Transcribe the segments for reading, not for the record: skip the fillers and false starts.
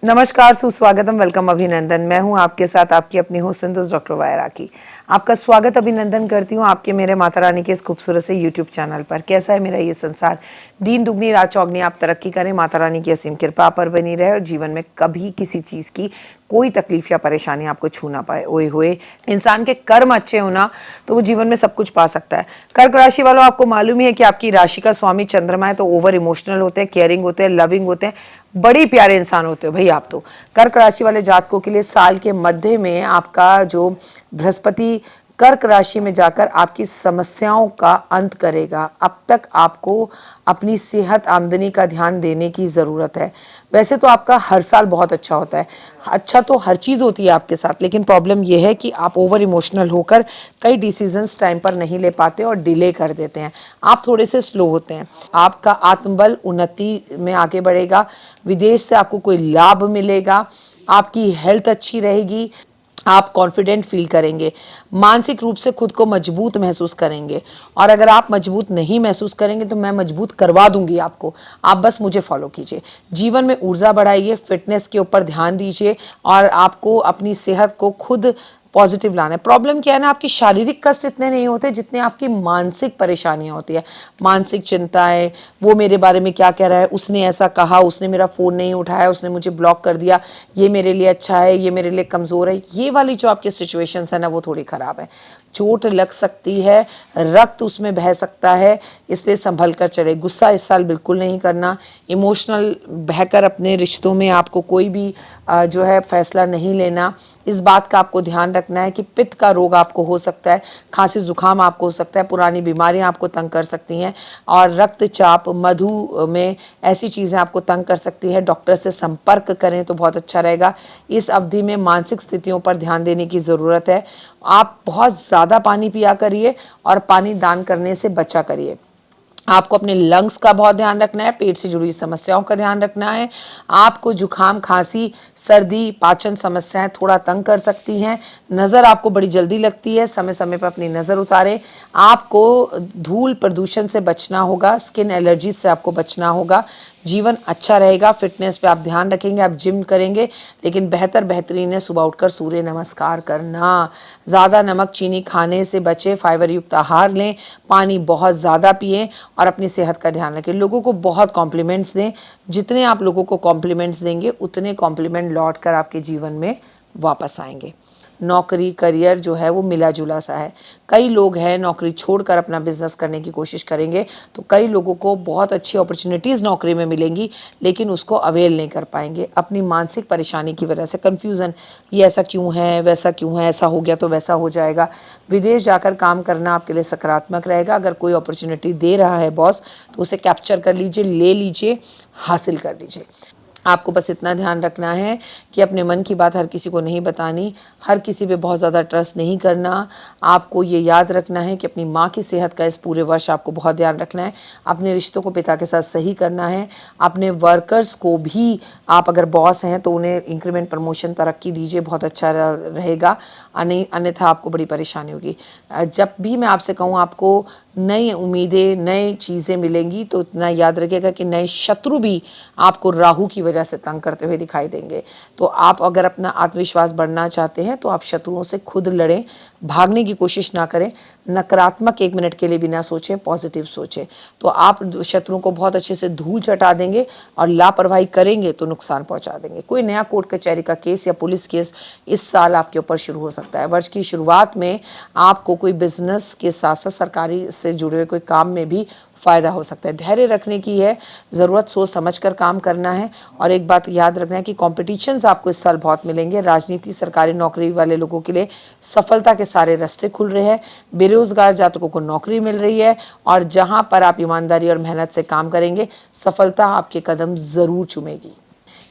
नमस्कार, सुस्वागतम, वेलकम, अभिनंदन। मैं हूं आपके साथ आपकी अपनी होस्ट सिंधु डॉक्टर वायरा की। आपका स्वागत अभिनंदन करती हूं आपके मेरे माता रानी के इस खूबसूरत से यूट्यूब चैनल पर। कैसा है मेरा ये संसार? दिन दुगनी रात चौगनी आप तरक्की करें, माता रानी की असीम कृपा आप पर बनी रहे और जीवन में कभी किसी चीज़ की कोई तकलीफ या परेशानी आपको छू ना पाए। ओए होए, इंसान के कर्म अच्छे होना तो वो जीवन में सब कुछ पा सकता है। कर्क राशि वालों, आपको मालूम ही है कि आपकी राशि का स्वामी चंद्रमा है, तो ओवर इमोशनल होते हैं, केयरिंग होते हैं, लविंग होते हैं, बड़ी प्यारे इंसान होते हो भाई आप तो। कर्क राशि वाले जातकों के लिए साल के मध्य में आपका जो बृहस्पति कर्क राशि में जाकर आपकी समस्याओं का अंत करेगा। अब तक आपको अपनी सेहत आमदनी का ध्यान देने की ज़रूरत है। वैसे तो आपका हर साल बहुत अच्छा होता है, अच्छा तो हर चीज़ होती है आपके साथ, लेकिन प्रॉब्लम यह है कि आप ओवर इमोशनल होकर कई डिसीजंस टाइम पर नहीं ले पाते और डिले कर देते हैं। आप थोड़े से स्लो होते हैं। आपका आत्मबल उन्नति में आगे बढ़ेगा, विदेश से आपको कोई लाभ मिलेगा, आपकी हेल्थ अच्छी रहेगी, आप कॉन्फिडेंट फील करेंगे, मानसिक रूप से खुद को मजबूत महसूस करेंगे। और अगर आप मजबूत नहीं महसूस करेंगे तो मैं मजबूत करवा दूंगी आपको, आप बस मुझे फॉलो कीजिए। जीवन में ऊर्जा बढ़ाइए, फिटनेस के ऊपर ध्यान दीजिए और आपको अपनी सेहत को खुद पॉजिटिव लाना है। प्रॉब्लम क्या है ना, आपकी शारीरिक कष्ट इतने नहीं होते जितने आपकी मानसिक परेशानियां होती है, मानसिक चिंताएं। वो मेरे बारे में क्या कह रहा है, उसने ऐसा कहा, उसने मेरा फ़ोन नहीं उठाया, उसने मुझे ब्लॉक कर दिया, ये मेरे लिए अच्छा है, ये मेरे लिए कमज़ोर है। ये वाली जो आपकी सिचुएशंस है ना, वो थोड़ी ख़राब है। चोट लग सकती है, रक्त उसमें बह सकता है, इसलिए संभल कर चले। गुस्सा इस साल बिल्कुल नहीं करना। इमोशनल बहकर अपने रिश्तों में आपको कोई भी जो है फैसला नहीं लेना। इस बात का आपको ध्यान रखना है कि पित्त का रोग आपको हो सकता है, खांसी जुकाम आपको हो सकता है, पुरानी बीमारियां आपको तंग कर सकती हैं और रक्तचाप, मधु में ऐसी चीज़ें आपको तंग कर सकती है। डॉक्टर से संपर्क करें तो बहुत अच्छा रहेगा। इस अवधि में मानसिक स्थितियों पर ध्यान देने की ज़रूरत है। आप बहुत ज़्यादा पानी पिया करिए और पानी दान करने से बचा करिए। आपको अपने लंग्स का बहुत ध्यान रखना है, पेट से जुड़ी समस्याओं का ध्यान रखना है। आपको जुखाम, खांसी, सर्दी, पाचन समस्याएं थोड़ा तंग कर सकती हैं। नज़र आपको बड़ी जल्दी लगती है, समय समय पर अपनी नज़र उतारें। आपको धूल प्रदूषण से बचना होगा, स्किन एलर्जी से आपको बचना होगा। जीवन अच्छा रहेगा, फिटनेस पे आप ध्यान रखेंगे, आप जिम करेंगे, लेकिन बेहतरीन है सुबह उठकर सूर्य नमस्कार करना। ज़्यादा नमक चीनी खाने से बचें, फाइबर युक्त आहार लें, पानी बहुत ज़्यादा पिएं और अपनी सेहत का ध्यान रखें। लोगों को बहुत कॉम्प्लीमेंट्स दें, जितने आप लोगों को कॉम्प्लीमेंट्स देंगे उतने कॉम्प्लीमेंट लौट कर आपके जीवन में वापस आएंगे। नौकरी, करियर जो है वो मिला जुला सा है। कई लोग हैं नौकरी छोड़कर अपना बिजनेस करने की कोशिश करेंगे तो कई लोगों को बहुत अच्छी अपॉर्चुनिटीज़ नौकरी में मिलेंगी, लेकिन उसको अवेल नहीं कर पाएंगे अपनी मानसिक परेशानी की वजह से। कन्फ्यूज़न, ये ऐसा क्यों है, वैसा क्यों है, ऐसा हो गया तो वैसा हो जाएगा। विदेश जाकर काम करना आपके लिए सकारात्मक रहेगा। अगर कोई अपॉर्चुनिटी दे रहा है बॉस तो उसे कैप्चर कर लीजिए, ले लीजिए, हासिल कर लीजिए। आपको बस इतना ध्यान रखना है कि अपने मन की बात हर किसी को नहीं बतानी, हर किसी पे बहुत ज़्यादा ट्रस्ट नहीं करना। आपको ये याद रखना है कि अपनी माँ की सेहत का इस पूरे वर्ष आपको बहुत ध्यान रखना है। अपने रिश्तों को पिता के साथ सही करना है। अपने वर्कर्स को भी, आप अगर बॉस हैं तो उन्हें इंक्रीमेंट, प्रमोशन, तरक्की दीजिए, बहुत अच्छा रहेगा। अन्यथा आपको बड़ी परेशानी होगी। जब भी मैं आपसे कहूँ आपको नई उम्मीदें, नई चीज़ें मिलेंगी तो इतना याद रखिएगा कि नए शत्रु भी आपको राहु की वजह से तंग करते हुए दिखाई देंगे। तो आप अगर अपना आत्मविश्वास बढ़ना चाहते हैं तो आप शत्रुओं से खुद लड़ें, भागने की कोशिश ना करें। नकारात्मक 1 मिनट के लिए भी ना सोचें, पॉजिटिव सोचें, तो आप शत्रुओं को बहुत अच्छे से धूल चटा देंगे और लापरवाही करेंगे तो नुकसान पहुंचा देंगे। कोई नया कोर्ट कचहरी का केस या पुलिस केस इस साल आपके ऊपर शुरू हो सकता है। वर्ष की शुरुआत में आपको कोई बिजनेस के साथ साथ सरकारी से जुड़े हुए कोई काम में भी फ़ायदा हो सकता है। धैर्य रखने की है ज़रूरत, सोच समझकर काम करना है। और एक बात याद रखना है कि कॉम्पिटिशन्स आपको इस साल बहुत मिलेंगे। राजनीति, सरकारी नौकरी वाले लोगों के लिए सफलता के सारे रास्ते खुल रहे हैं। बेरोजगार जातकों को नौकरी मिल रही है और जहां पर आप ईमानदारी और मेहनत से काम करेंगे सफलता आपके कदम ज़रूर चूमेगी।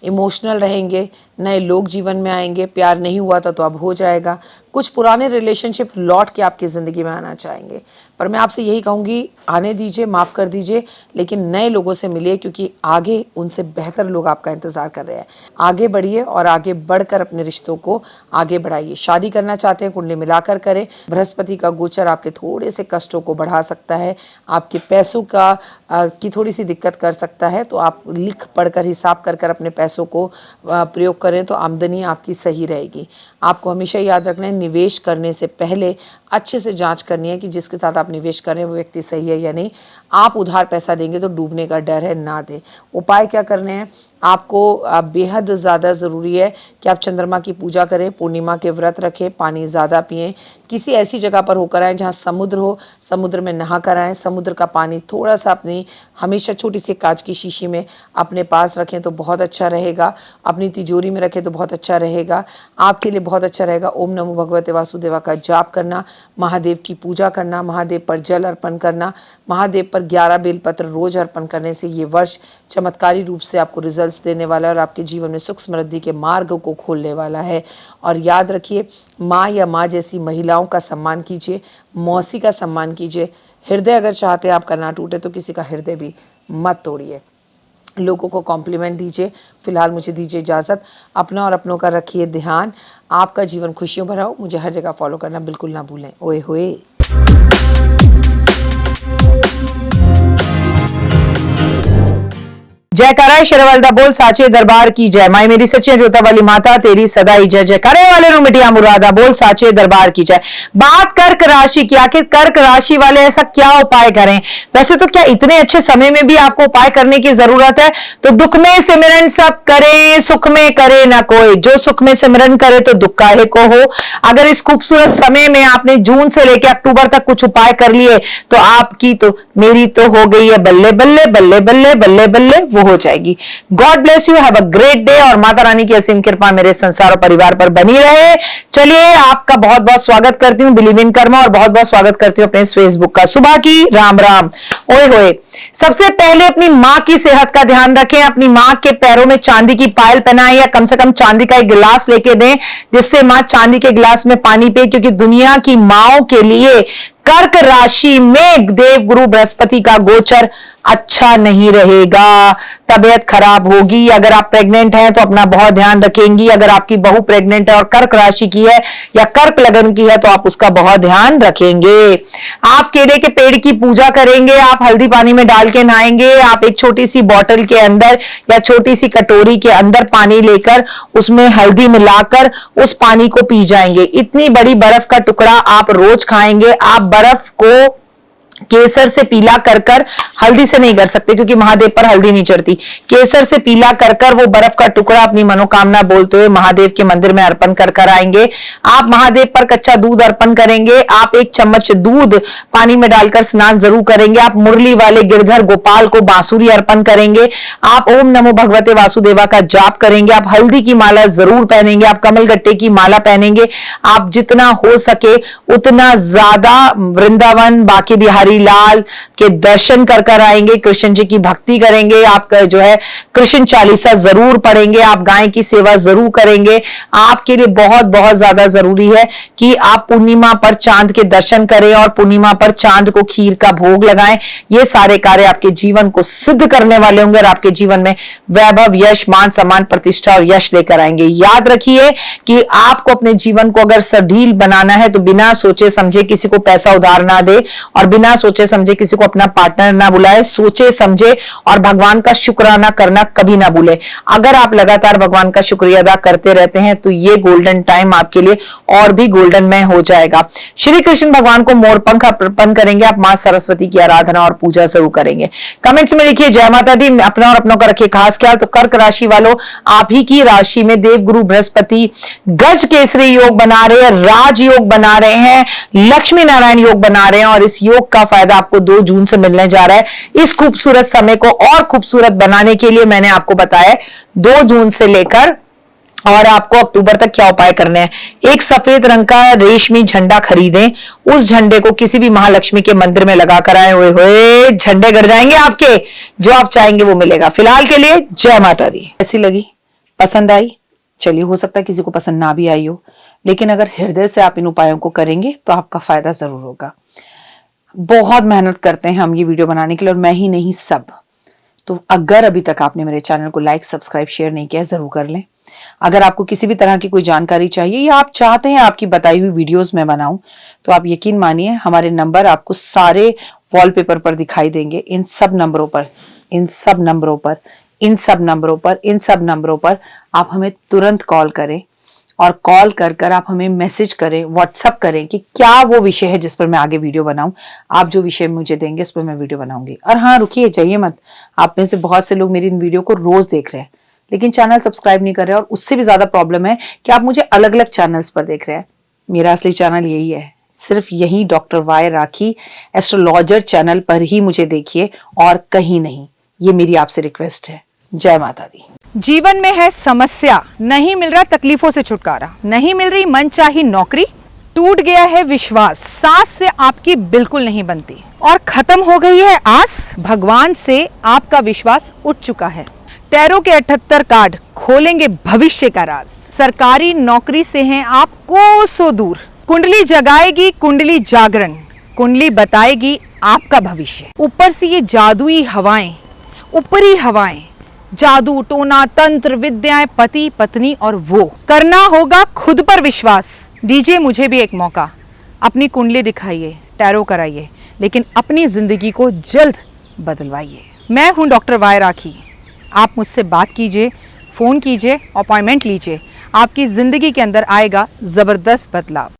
इमोशनल रहेंगे, नए लोग जीवन में आएंगे, प्यार नहीं हुआ था तो अब हो जाएगा। कुछ पुराने रिलेशनशिप लौट के आपकी ज़िंदगी में आना चाहेंगे, पर मैं आपसे यही कहूँगी, आने दीजिए, माफ़ कर दीजिए, लेकिन नए लोगों से मिलिए, क्योंकि आगे उनसे बेहतर लोग आपका इंतज़ार कर रहे हैं। आगे बढ़िए और आगे बढ़कर अपने रिश्तों को आगे बढ़ाइए। शादी करना चाहते हैं, कुंडली मिलाकर करें। बृहस्पति का गोचर आपके थोड़े से कष्टों को बढ़ा सकता है, आपके पैसों की थोड़ी सी दिक्कत कर सकता है, तो आप लिख पढ़कर हिसाब कर अपने पैसों को प्रयोग करें तो आमदनी आपकी सही रहेगी। आपको हमेशा याद रखना है, निवेश करने से पहले अच्छे से जांच करनी है कि जिसके साथ आप निवेश कर रहे हैं वो व्यक्ति सही है या नहीं। आप उधार पैसा देंगे तो डूबने का डर है, ना दें। उपाय क्या करने हैं आपको? बेहद ज़्यादा ज़रूरी है कि आप चंद्रमा की पूजा करें, पूर्णिमा के व्रत रखें, पानी ज़्यादा पिएं, किसी ऐसी जगह पर होकर आएँ जहाँ समुद्र हो, समुद्र में नहा कर आएँ। समुद्र का पानी थोड़ा सा अपनी हमेशा छोटी सी कांच की शीशी में अपने पास रखें तो बहुत अच्छा रहेगा। अपनी तिजोरी में रखें तो बहुत अच्छा रहेगा, आपके लिए बहुत अच्छा रहेगा। ओम नमो भगवते वासुदेवा का जाप करना, महादेव की पूजा करना, महादेव पर जल अर्पण करना, महादेव पर 11 बेलपत्र रोज अर्पण करने से ये वर्ष चमत्कारी रूप से आपको रिजल्ट्स देने वाला है और आपके जीवन में सुख समृद्धि के मार्ग को खोलने वाला है। और याद रखिए, माँ या माँ जैसी महिलाओं का सम्मान कीजिए, मौसी का सम्मान कीजिए। हृदय अगर चाहते हैं आपका ना टूटे तो किसी का हृदय भी मत तोड़िए। लोगों को कॉम्प्लीमेंट दीजिए। फिलहाल मुझे दीजिए इजाज़त। अपना और अपनों का रखिए ध्यान। आपका जीवन खुशियों भरा हो। मुझे हर जगह फॉलो करना बिल्कुल ना भूलें। ओए होए। जयकारा शेरवालदा बोल साचे दरबार की जय। माई मेरी सच्ची जोता वाली माता तेरी सदाई जय। जयकारे वाले नु मिटिया मुरादा बोल साचे दरबार की जय। बात कर्क राशि की, आखिर कर्क राशि वाले ऐसा क्या उपाय करें? वैसे तो क्या इतने अच्छे समय में भी आपको उपाय करने की जरूरत है? तो दुख में सिमरन सब करें, सुख में करे ना कोई। जो सुख में सिमरन करे तो दुख काहे को हो। अगर इस खूबसूरत समय में आपने जून से लेकर अक्टूबर तक कुछ उपाय कर लिए तो आपकी तो मेरी तो हो गई है बल्ले बल्ले बल्ले बल्ले बल्ले बल्ले, वो हो जाएगी। God bless you, have a great day और माता रानी की असीम कृपा मेरे संसार और परिवार पर बनी रहे। चलिए, आपका बहुत बहुत स्वागत करती हूँ बिलीव इन कर्मा और बहुत बहुत स्वागत करती हूँ अपने इस फेसबुक का। सुबह की राम राम। ओए होए। सबसे पहले अपनी माँ की सेहत का ध्यान रखें। अपनी माँ के पैरों में चांदी की पायल पहनाएं या कम से कम चांदी का एक गिलास लेके दें, जिससे माँ चांदी के गिलास में पानी पिए, क्योंकि दुनिया की माओं के लिए कर्क राशि में देव गुरु बृहस्पति का गोचर अच्छा नहीं रहेगा, तबीयत खराब होगी। अगर आप प्रेग्नेंट हैं तो अपना बहुत ध्यान रखेंगी। अगर आपकी बहू प्रेग्नेंट है और कर्क राशि की है या कर्क लगन की है तो आप उसका बहुत ध्यान रखेंगे। आप केले के पेड़ की पूजा करेंगे, आप हल्दी पानी में डाल के नहाएंगे। आप एक छोटी सी बॉटल के अंदर या छोटी सी कटोरी के अंदर पानी लेकर उसमें हल्दी मिलाकर उस पानी को पी जाएंगे। इतनी बड़ी बर्फ का टुकड़ा आप रोज खाएंगे। आप बर्फ को केसर से पीला कर कर, हल्दी से नहीं कर सकते क्योंकि महादेव पर हल्दी नहीं चढ़ती, केसर से पीला कर कर वो बर्फ का टुकड़ा अपनी मनोकामना बोलते हुए महादेव के मंदिर में अर्पण कर कर आएंगे। आप महादेव पर कच्चा दूध अर्पण करेंगे। आप 1 चम्मच दूध पानी में डालकर स्नान जरूर करेंगे। आप मुरली वाले गिरधर गोपाल को बांसुरी अर्पण करेंगे। आप ओम नमो भगवते वासुदेवा का जाप करेंगे। आप हल्दी की माला जरूर पहनेंगे। आप कमलगट्टे की माला पहनेंगे। आप जितना हो सके उतना ज्यादा वृंदावन बाकी बिहारी लाल के दर्शन कर कर आएंगे। कृष्ण जी की भक्ति करेंगे। आप जो है कृष्ण चालीसा जरूर पढ़ेंगे। आप गाय की सेवा जरूर करेंगे। आपके लिए बहुत बहुत ज्यादा जरूरी है कि आप पूर्णिमा पर चांद के दर्शन करें और पूर्णिमा पर चांद को खीर का भोग लगाएं। ये सारे कार्य आपके जीवन को सिद्ध करने वाले होंगे और आपके जीवन में वैभव, यश, मान, सम्मान, प्रतिष्ठा और यश लेकर आएंगे। याद रखिए कि आपको अपने जीवन को अगर सढील बनाना है तो बिना सोचे समझे किसी को पैसा उधार ना दे और बिना सोचे समझे किसी को अपना पार्टनर ना बुलाए। सोचे समझे और भगवान का शुक्राना करना कभी ना भूले। अगर आप लगातार भगवान का शुक्रिया अदा करते रहते हैं तो ये गोल्डन टाइम आपके लिए और भी गोल्डनमय हो जाएगा। श्री कृष्ण भगवान को मोर पंख अर्पण करेंगे। आप मां सरस्वती की आराधना और पूजा जरूर करेंगे। कमेंट्स में लिखिए जय माता दी। अपना और अपनों का रखिए खास ख्याल। तो कर्क राशि वालों, आप ही की राशि में देव गुरु बृहस्पति गज केसरी योग बना रहे हैं, राज योग बना रहे हैं, लक्ष्मी नारायण योग बना रहे हैं और इस योग का फायदा आपको 2 जून से मिलने जा रहा है। इस खूबसूरत समय को और खूबसूरत बनाने के लिए मैंने आपको बताया 2 जून से लेकर और आपको अक्टूबर तक क्या उपाय करने हैं। एक सफेद रंग का रेशमी झंडा खरीदें। उस झंडे को किसी भी महालक्ष्मी के मंदिर में लगा कर आए। हुए झंडे गड़ जाएंगे आपके, जो आप चाहेंगे वो मिलेगा। फिलहाल के लिए जय माता दी। कैसी लगी? पसंद आई? चलिए, हो सकता है किसी को पसंद ना भी आई हो, लेकिन अगर हृदय से आप इन उपायों को करेंगे तो आपका फायदा जरूर होगा। बहुत मेहनत करते हैं हम ये वीडियो बनाने के लिए, और मैं ही नहीं, सब। तो अगर अभी तक आपने मेरे चैनल को लाइक, सब्सक्राइब, शेयर नहीं किया, जरूर कर लें। अगर आपको किसी भी तरह की कोई जानकारी चाहिए या आप चाहते हैं आपकी बताई हुई वीडियोस मैं बनाऊं, तो आप यकीन मानिए हमारे नंबर आपको सारे वॉलपेपर पर दिखाई देंगे। इन सब नंबरों पर, इन सब नंबरों पर, इन सब नंबरों पर, इन सब नंबरों पर आप हमें तुरंत कॉल करें, और कॉल कर कर आप हमें मैसेज करें, व्हाट्सअप करें कि क्या वो विषय है जिस पर मैं आगे वीडियो बनाऊं। आप जो विषय मुझे देंगे उस पर मैं वीडियो बनाऊंगी। और हाँ, रुकिए, जाइए मत। आप में से बहुत से लोग मेरी इन वीडियो को रोज देख रहे हैं, लेकिन चैनल सब्सक्राइब नहीं कर रहे हैं, और उससे भी ज्यादा प्रॉब्लम है कि आप मुझे अलग अलग चैनल्स पर देख रहे हैं। मेरा असली चैनल यही है, सिर्फ यही डॉक्टर वाई राखी एस्ट्रोलॉजर चैनल पर ही मुझे देखिए, और कहीं नहीं। ये मेरी आपसे रिक्वेस्ट है। जय माता दी। जीवन में है समस्या, नहीं मिल रहा तकलीफों से छुटकारा, नहीं मिल रही मनचाही नौकरी, टूट गया है विश्वास, सांस से आपकी बिल्कुल नहीं बनती, और खत्म हो गई है आस, भगवान से आपका विश्वास उठ चुका है। टैरो के 78 कार्ड खोलेंगे भविष्य का राज, सरकारी नौकरी से हैं आप कोसों दूर, कुंडली जगाएगी कुंडली जागरण, कुंडली बताएगी आपका भविष्य। ऊपर से ये जादुई हवाएं, ऊपरी हवाएं, जादू टोना तंत्र विद्याएं, पति पत्नी, और वो करना होगा खुद पर विश्वास। दीजिए मुझे भी एक मौका, अपनी कुंडली दिखाइए, टैरो कराइए, लेकिन अपनी जिंदगी को जल्द बदलवाइए। मैं हूं डॉक्टर वाई राखी। आप मुझसे बात कीजिए, फोन कीजिए, अपॉइंटमेंट लीजिए, आपकी जिंदगी के अंदर आएगा जबरदस्त बदलाव।